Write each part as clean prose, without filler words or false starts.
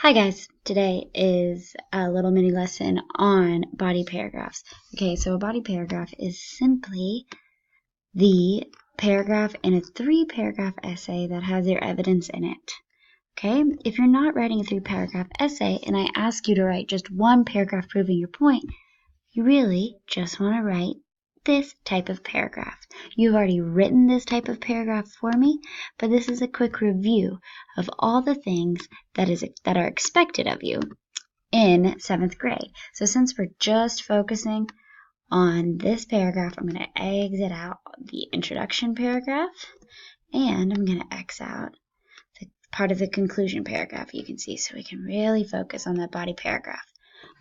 Hi guys, today is a little mini lesson on body paragraphs. Okay, so a body paragraph is simply the paragraph in a 3-paragraph essay that has your evidence in it. Okay, if you're not writing a 3-paragraph essay and I ask you to write just 1 paragraph proving your point, you really just want to write this type of paragraph. You've already written this type of paragraph for me, but this is a quick review of all the things that are expected of you in 7th grade. So since we're just focusing on this paragraph, I'm going to exit out the introduction paragraph, and I'm going to X out the part of the conclusion paragraph you can see, so we can really focus on that body paragraph.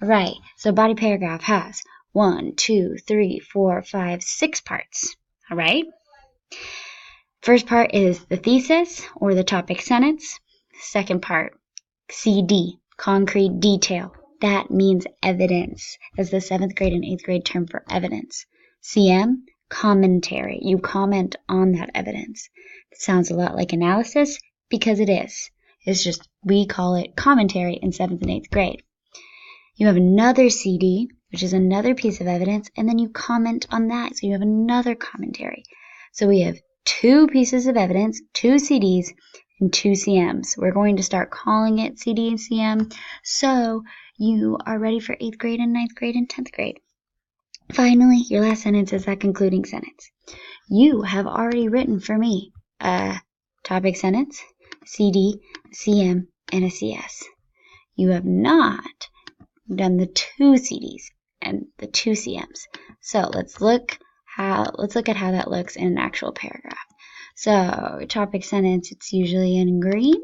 All right, so body paragraph has 1, 2, 3, 4, 5, 6 parts. All right. First part is the thesis or the topic sentence. Second part, CD, concrete detail. That means evidence. That's the 7th grade and 8th grade term for evidence. CM, commentary. You comment on that evidence. It sounds a lot like analysis because it is. It's just we call it commentary in 7th and 8th grade. You have another CD, which is another piece of evidence, and then you comment on that, so you have another commentary. So we have 2 pieces of evidence, 2 CDs, and 2 CMs. We're going to start calling it CD and CM, so you are ready for 8th grade and 9th grade and 10th grade. Finally, your last sentence is that concluding sentence. You have already written for me a topic sentence, CD, CM, and a CS. You have not done the 2 CDs and the 2 CMs. So let's look at how that looks in an actual paragraph. So topic sentence, it's usually in green.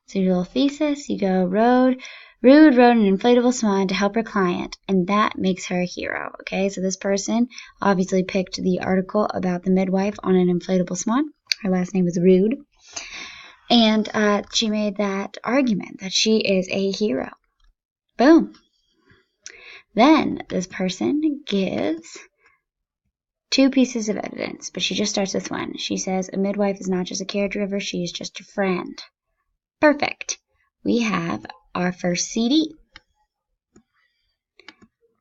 So your little thesis, you go Rude rode an inflatable swan to help her client, and that makes her a hero. Okay, so this person obviously picked the article about the midwife on an inflatable swan. Her last name was Rude. And she made that argument that she is a hero. Boom. Then this person gives 2 pieces of evidence, but she just starts with 1. She says a midwife is not just a caregiver, she is just a friend. Perfect. We have our first CD.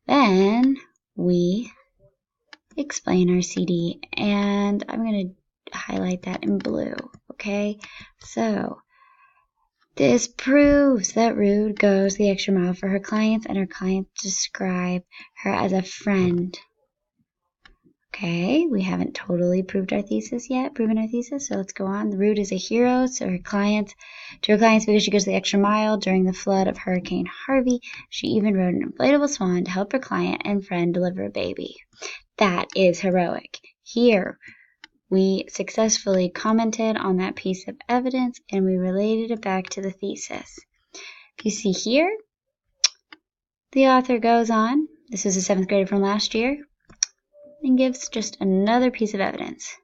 Then we explain our CD, and I'm going to highlight that in blue. Okay, so this proves that Rude goes the extra mile for her clients, and her clients describe her as a friend. Okay, we haven't totally proven our thesis yet, so let's go on. The Rude is a hero to her clients because she goes the extra mile during the flood of Hurricane Harvey. She even rode an inflatable swan to help her client and friend deliver a baby. That is heroic. Here, we successfully commented on that piece of evidence and we related it back to the thesis. If you see here, the author goes on, this is a 7th grader from last year, and gives just another piece of evidence.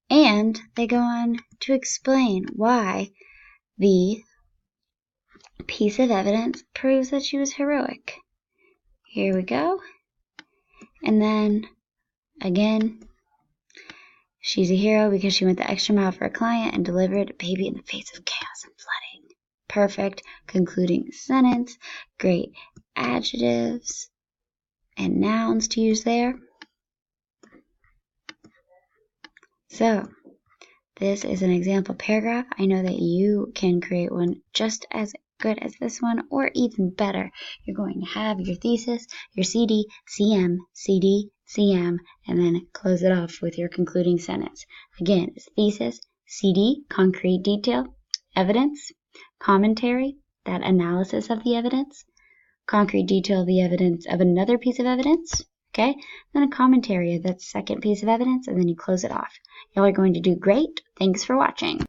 And they go on to explain why the piece of evidence proves that she was heroic. Here we go. And then, again, she's a hero because she went the extra mile for her client and delivered a baby in the face of chaos and flooding. Perfect concluding sentence. Great adjectives and nouns to use there. So, this is an example paragraph. I know that you can create one just as good as this one, or even better. You're going to have your thesis, your CD, CM, CD, CM, and then close it off with your concluding sentence. Again, it's thesis, CD, concrete detail, evidence, commentary, that analysis of the evidence, concrete detail of the evidence of another piece of evidence, okay? Then a commentary of that second piece of evidence, and then you close it off. Y'all are going to do great. Thanks for watching.